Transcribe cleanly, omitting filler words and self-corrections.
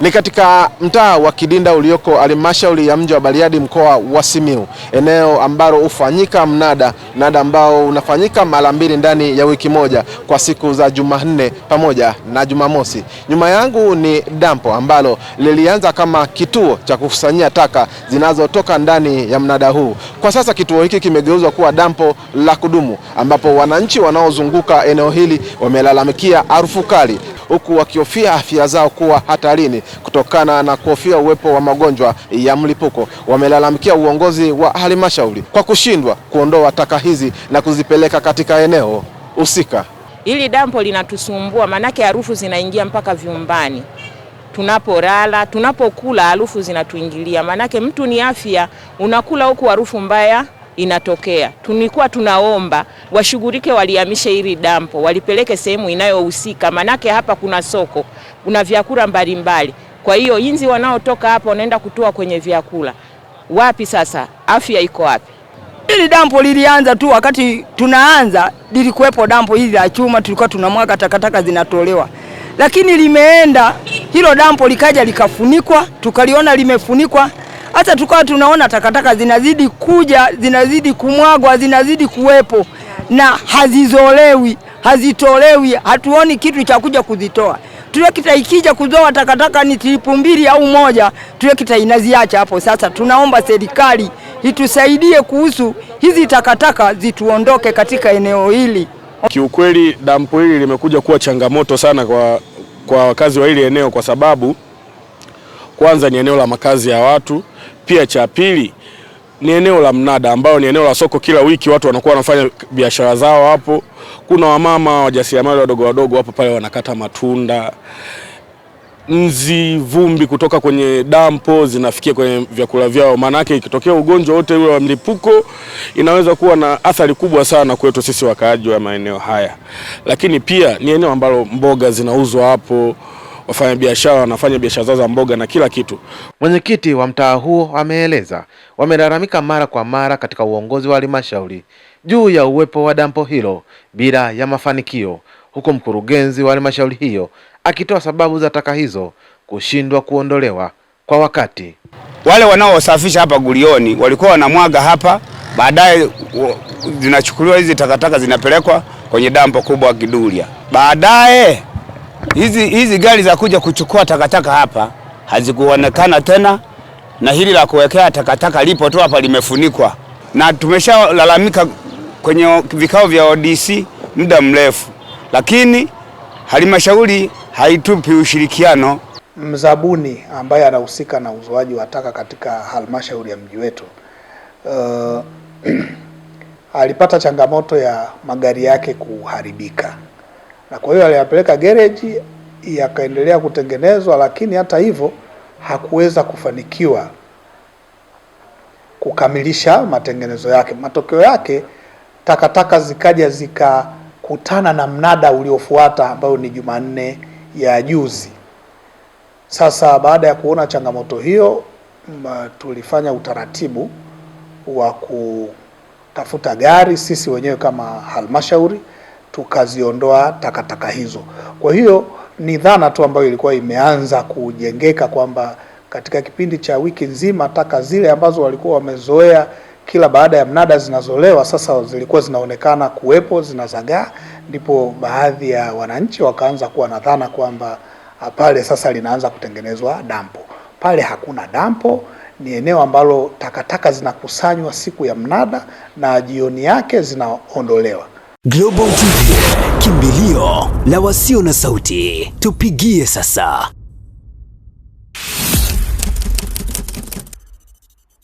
Ni katika mtaa wa Kidinda ulioko halmashauri ya mji wa Bariadi mkoa wa Simiyu, eneo ambalo hufanyika mnada ambao unafanyika mara mbili ndani ya wiki moja kwa siku za Jumanne pamoja na Jumamosi. Nyuma yangu ni dampo ambalo lilianza kama kituo cha kukusanyia taka zinazotoka ndani ya mnada huu. Kwa sasa kituo hiki kimegeuzwa kuwa dampo la kudumu, ambapo wananchi wanaozunguka eneo hili wamelalamikia harufu kali, huku wakihofia afya zao kuwa hatarini kutokana na kuhofia uwepo wa magonjwa ya mlipuko. Wamelalamikia uongozi wa halmashauri kwa kushindwa kuondoa taka hizi na kuzipeleka katika eneo husika. Hili dampo linatusumbua, manake harufu zinaingia mpaka vyumbani. Tunapolala, tunapokula harufu zinatuingilia. Manake mtu ni afya, unakula huku harufu mbaya inatokea. Tulikuwa tunaomba washughulike, walihamishe hili dampo, walipeleke sehemu inayohusika, manake hapa kuna soko, kuna vyakula mbalimbali. Kwa hiyo inzi wanaotoka hapa wanaenda kutoa kwenye vyakula. Wapi sasa? Afya iko wapi? Hili dampo lilianza tu wakati tunaanza, lilikuwepo dampo hili la chuma, tulikuwa tunamwaga takataka zinatolewa. Lakini limeenda hilo dampo likaja likafunikwa, tukaliona limefunikwa. Hata tukawa tunaona takataka zinazidi kuja, zinazidi kumwagwa, zinazidi kuwepo na hazizolewi, hazitolewi, hatuoni kitu cha kuja kuzitoa. Tulekita ikija kuzoa takataka ni tripu 2 au 1, tulekita inaziacha hapo. Sasa tunaomba serikali itusaidie kuhusu hizi takataka zituondoke katika eneo hili. Kiukweli dampo hili limekuja kuwa changamoto sana kwa wakazi wa hili eneo, kwa sababu kwanza ni eneo la makazi ya watu, pia cha pili ni eneo la mnada ambao ni eneo la soko. Kila wiki watu wanakuwa wanafanya biashara zao hapo. Kuna wamama wajasiriamali wadogo hapo pale wanakata matunda. Nzi, vumbi kutoka kwenye dampo zinafikia kwenye vyakula vyao. Maana yake ikitokea ugonjwa wote ule wa mlipuko inaweza kuwa na athari kubwa sana kwetu sisi wakaaji wa maeneo haya. Lakini pia ni eneo ambalo mboga zinauzwa hapo. Wafanya biashara wanafanya biashara zao za mboga na kila kitu. Mwenyekiti wa mtaa huo ameeleza wamelalamika mara kwa mara katika uongozi wa halmashauri juu ya uwepo wa dampo hilo bila ya mafanikio, huku mkurugenzi wa halmashauri hiyo akitoa sababu za taka hizo kushindwa kuondolewa kwa wakati. Wale wanaosafisha hapa Gulioni walikuwa wanamwaga hapa, baadaye zinachukuliwa hizi takataka zinapelekwa kwenye dampo kubwa Kidulia. Baadaye hizi gari za kuja kuchukua takataka hapa hazikuonekana tena, na hili la kuwekea takataka lipo tu hapa limefunikwa. Na tumeshalalamika kwenye vikao vya ODC muda mrefu, lakini halmashauri haitupi ushirikiano. Mzabuni ambaye anahusika na uzoaji wa taka katika halmashauri ya mji wetu alipata changamoto ya magari yake kuharibika, na kwa hiyo aliyapeleka gereji yakaendelea kutengenezwa, lakini hata hivyo hakuweza kufanikiwa kukamilisha matengenezo yake. Matokeo yake takataka zikaja zikakutana na mnada uliofuata ambao ni Jumanne ya juzi. Sasa baada ya kuona changamoto hiyo, tulifanya utaratibu wa kutafuta gari sisi wenyewe kama halmashauri, tukaziondoa takataka hizo. Kwa hiyo ni dhana tu ambayo ilikuwa imeanza kujengeka kwamba katika kipindi cha wiki nzima taka zile ambazo walikuwa wamezoea kila baada ya mnada zinazolewa sasa zilikuwa zinaonekana kuwepo, zinazagaa. Ndipo baadhi ya wananchi wakaanza kuwa na dhana kwamba pale sasa linaanza kutengenezwa dampo. Pale hakuna dampo, ni eneo ambalo takataka zinakusanywa siku ya mnada na jioni yake zinaondolewa. Global TV, kimbilio la wasio na sauti. Tupigie sasa.